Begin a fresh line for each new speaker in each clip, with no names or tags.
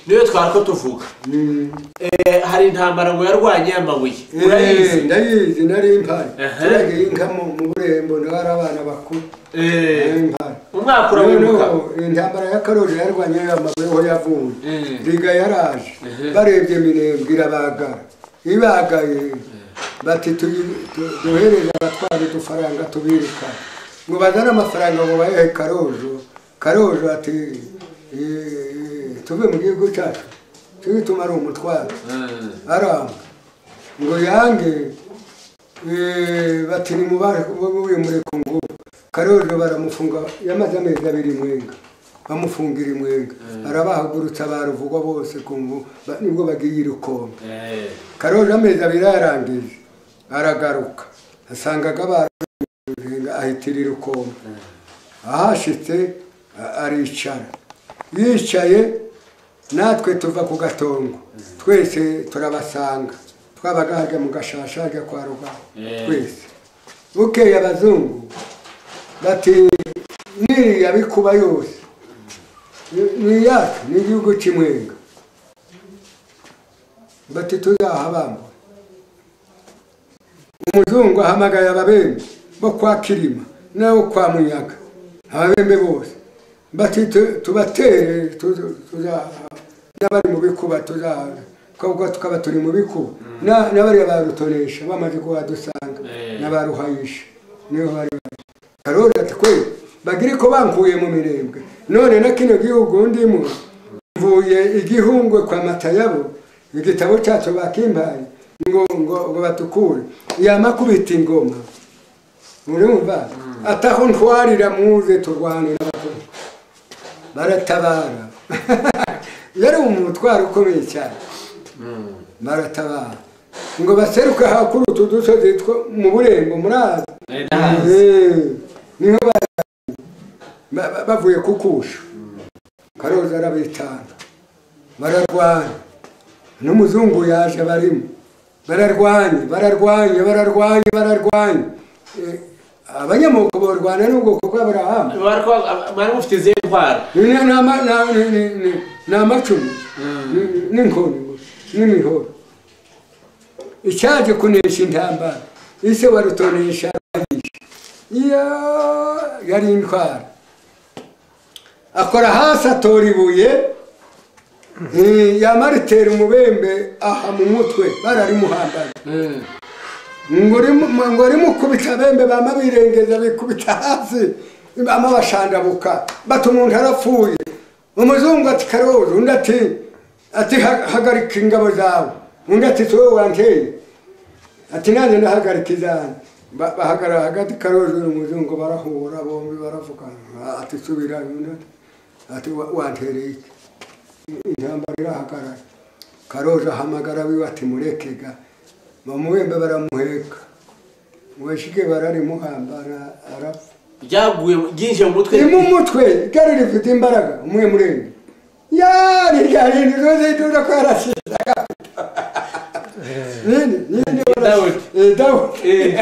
niyo twarako tuvuga hari intambara ngo yarwanye amabuye
ndayizi nari impari turagiye inka mu burembo n'abari abana bakuru
umwaka urawibuka
intambara ya Karoje yarwanye amabuye ho yavuye riga yaraje barebye Minembwe irabagara ibagaye bati duhereza abatwara udufaranga tubirika ngo bazana amafaranga ngo baye Karoje ati tuve mu gihugu cyacu tugituma ari umutwaro aranga ngo yange bati ni mubare ubuye muri Kongo Karoje baramufunga yamaze amezi 2 mwenga bamufungira imwenga arabahagurutsa baruvugwa bose Kongo nibwo bagiye irukombe Karoje amezi 2 yarangije aragaruka asangaga barurenga ahitirira ukombe ahashitse aricara yicaye natwe tuva ku gatongo twese turabasanga twabaga haje mu gashasha haje kwa Rugaba twese bukeye abazungu bati ni yabikuba yose ni yacu ni igihugu kimwenga bati tuzahabamba umuzungu ahamagaye ababembe bo kwa Kirima nawo kwa Munyaga ababembe bose bati tubatere tuza n'abari mu bikuba tuza ko tukaba turi mu bikuba n'abari barutonesha bamaze kuhadusanga n'abaruhayisha niho bari Karoje ati kwe bagire ko bankuye mu Minembwe none na kino gihugu ndimo mvuye igihungwe kwa Matayabo igitabo cyacu bakimpaye ngo batukure yamakubita ingoma urumva ataho ntwarira muze turwane n'abato baratabara yari umutwaro ukomeye cyane baratabara ngo baseruka hakuru tudusoze mu burembo muraza niho bavuye kukusha Karoje arabitanga bararwana n'umuzungu yaje barimo bararwanye abanyamoko barwana n'ubwoko bw'Abraham
bari mufite zentwara
n'amacumu n'inkoni n'imihoro icyaje kunesha intambara ise warutonesha yari intwara akora hasi atora ibuye yamaritera umubembe aha mu mutwe bararimuhambaye ngo rimukubita bembe bama birengeza bikubita hasi bama bashandabuka bata umuntu arapfuye umuzungu ati Karoje undi ati hagarika ingabo zawe undi ati wowe wanteye ati nanjye ndahagarika izanjye bahagarara hagati Karoje n'umuzungu barahura bombi baravugana ati subira undi ati wantereye intambara irahagarara Karoje ahamagara wiwe ati murekega bamubembe baramuheka washike bararimuhambara arapfa
byaguye byinje mu mutwe
mu mutwe gari rifite imbaraga umwe murenge yari nizo zituza ko yarashizaga nini Dawudi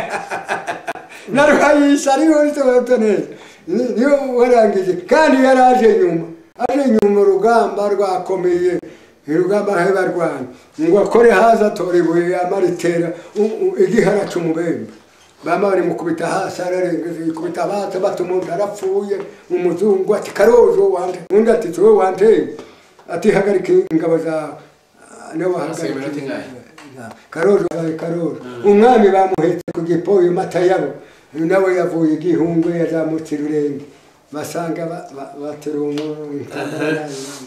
naruhayisha ariho isobanutse niyo warangije kandi yaraje nyuma urugamba rwakomeye irugamba hebarwana ngo akore haza atora ibuye amaritera igihara cy'umubembe bama bari mukubita hasi ararengeza ikubita bata batumuntu arapfuye umuzungu ati Karoje wande undi ati wowe wande ati hagarika ingabo za nawe hagarika Karoje umwami bamuhetse ku gipoyo Matayabo nawe yavuye igihungwe yazamutse ururenge basanga baterumu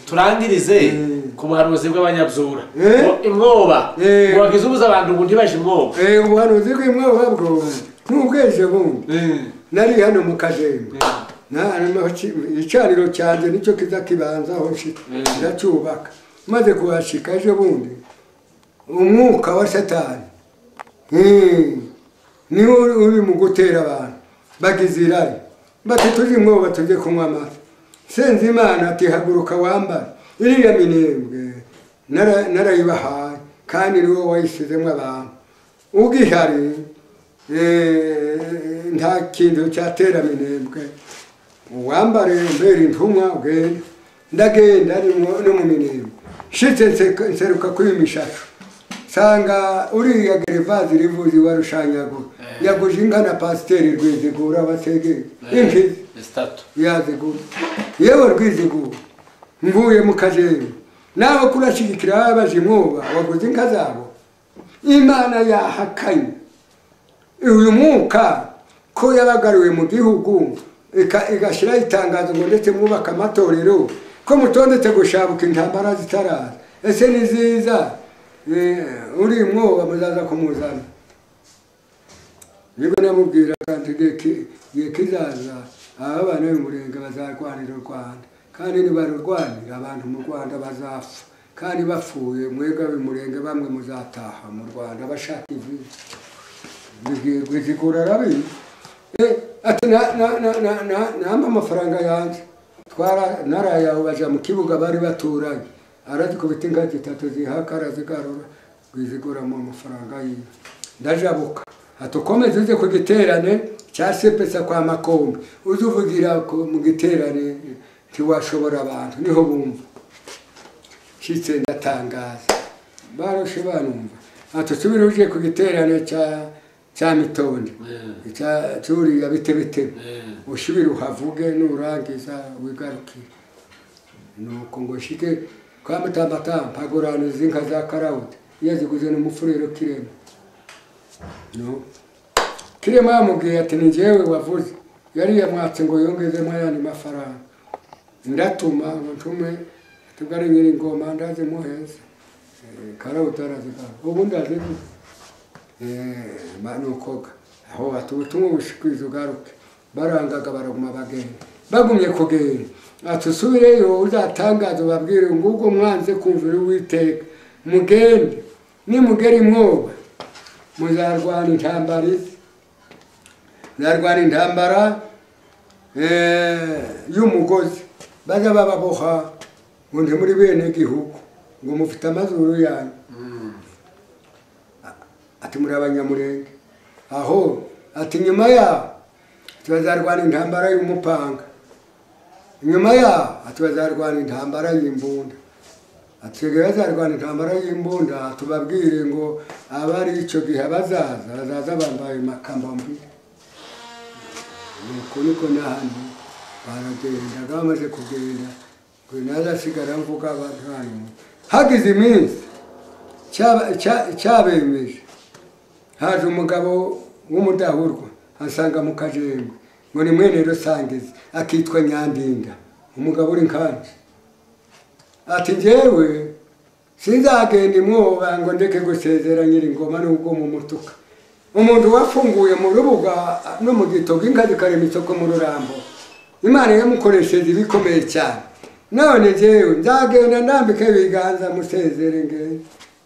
turangirize ku buhanuzi bw'abanyabyura imwoba wagize ubuza abantu ngo ntibaje imwoba
ubuhanuzi bw'imwoba bwo n'ubweje bundi nari hano mu Kajembe icyariro cyanjye nicyo kiza kibanzaho ndacyubaka maze kuhashika ejo bundi umwuka wa Satani niho uri mu gutera abantu bagize irari bati tuje imwoba tuje kunywa amata senze Imana ati haguruka wambara iriya Minembwe narayibahaye kandi niwo wayisizemo abantu ugihari nta kintu cyatera minembwe uwambare mbere intumwa ugenda ndagenda no mu minembwe shitse nseruka kuri mishacu sanga uriya Gervazi rivuzi warushanyago yaguje inka na pasiteri Rwizigura basege inki
estatu
yazigura yewe Rwizigura mvuye mu Kajembe nawe kurashigikira abaje mwoba waguze inka zabo Imana yahakanye uyu mwuka ko yabagariwe mu gihugu igashira itangazo ngo ndetse mwubaka amatorero ko mutondetse gushabuka intambara zitaraza ese niziza uri mwoba muzaza kumuzana nibwo namubwira kandi kizaza aba bana b'umurenge bazarwanira u Rwanda kandi nibarurwanira abantu mu Rwanda bazapfa kandi bapfuye mwega b'umurenge bamwe muzataha mu Rwanda bashaka ivi Rwizigura rabi ati namba amafaranga yanjye twara narayaho baja mu kibuga bari baturanye arazikubita inka zitatu zihaka arazigarura Rwizigura mu mafaranga yiwe ndajabuka atukomeze uze ku giterane cya sepesa kwa Makombe uzuvugira mu giterane ntiwashobora abantu niho bumva shitse ndatangaza baroshe banumva atusubira uje ku giterane cya Mitonde cyuri ya bitebete ushibira uhavuge nurangiza wigarukire nuko ngo shike kwa Mutambata mpagorana zinka za Karawuti yaziguze n'umufurero Kirema no Kirema yamubwiye ati ni jewe wavuze yari yamwatse ngo yongeze mwayandi mafaranga ndatuma ntume tugare nyiri ngoma ndaze muheza Karawuti arazika ubu ndaze manukoga aho batutumwe bushikwizo garuke barangaga baraguma bagenda bagumye kugenda atusubireyo uzatangaza babwire ngubwo mwanze kumvira Uwiteka mugende nimugera imwoba muzarwana intambara y'umugozi baza bababoha ngo ndi muri bene gihugu ngo mufite amazuru yanyu ati muri abanyamurenge aho ati nyuma ya tuzarwana intambara y'umupanga nyuma ya tuzarwana intambara y'imbunda atwege bazarwana intambara y'imbunda tubabwire ngo abari icyo gihe bazaza bambaye makambambi nuko niko nahandi baragenda bamaze kugenda naza sigara mvuga abantu hano hagize iminsi cyabemeje haje umugabo w'umudahurwa asanga mu Kajembe ngo ni mwene Rusangizi akitwa Nyandinda umugabo uri nkanje ati njyewe sinzagenda imwoba ngo ndeke gusezera nyiri ngoma n'ubwo mu mutuka umuntu wafunguye mu rubuga no mu gitogo inka zikarema isoko mu Rurambo Imana yamukoresheje ibikomeye cyane none njyewe nzagenda ndambike ibiganza musezere ngende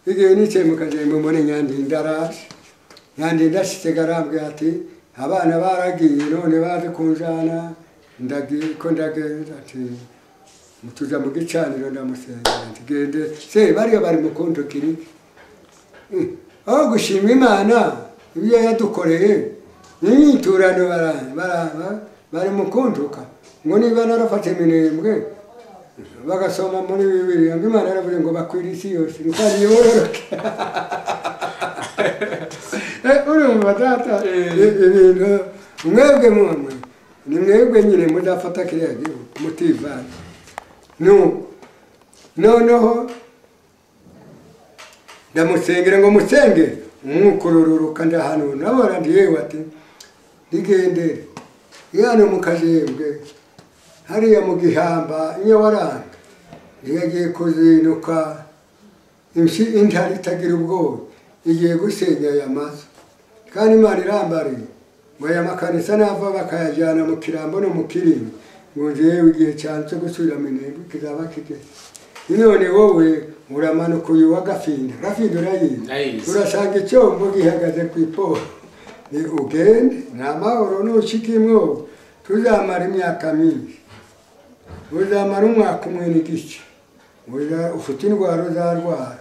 igihe nicaye mu Kajembe mbone Nyandinda araje Nyandinda ashitse garambwe ati abana baragiye none baje kunjana ndagenda ati mutuja mu gicaniro ndamusengera ati gende se bariyo bari mu kontokiri aho gushima Imana ibyo yadukoreye n'inyiturano bari mu kontoka ngo niba narafate minembwe bagasoma muri Bibiliya ngo Imana yaravuze ngo bakwira isi yose kandi yororoke urumva data ibintu mwebwe mumwe ni mwebwe nyine mudafata kiriya gihugu mutivana noneho ndamusengera ngo musenge umwukururuka ndahano nabora ndiyewe ati ndigende yano mu Kajembe hariya mu Gihamba Nyawaranga yagiye kuzinuka intari itagira ubwoba igiye gusenya aya mazu kandi Imana irambariye ngo aya makanisa nava bakayajyana mu Kirambo no mu Kirima ngo njyewe igihe cyanze gusubira Minembwe kizaba kigeze none wowe uramanuka uyu wa Gafinda urayizi urasanga icyombo gihagaze ku ipo ni ugende n'amahoro n'ushikimwo tuzamara imyaka myinshi uzamara umwaka umwe n'igice ufite indwara uzarwara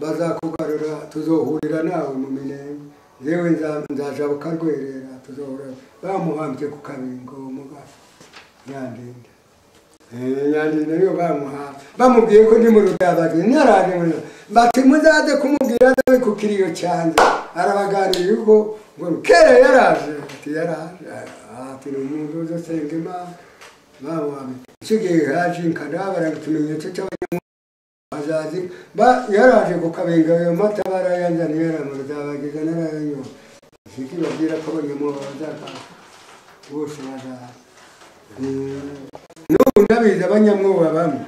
bazakugarura tuzohurira nawe mu Minembwe yewe nzajabuka rwerera tuzohora bamuhambye ku kabingo umugabo Nyandinda Nyandinda niyo bamuha bamubwiye ko ndi mu Rudabaga ntaraje muri bati muzaze kumubwira ndabe ku kiriyo cyanjye arabaganira yuko ngo kera yaraje ati yaraje ati umuntu uzosenga Imana bamuhamye kigiye haje inkadabara ikimenyetso cy'abanyamuhazazi yaraje ku kabingo ayo mata barayanzaniye mu Rudabaga narayanyo iki babwira ko abanyamuhazazi bose bazaza n'ubu ndabizi abanyamwoba bamwe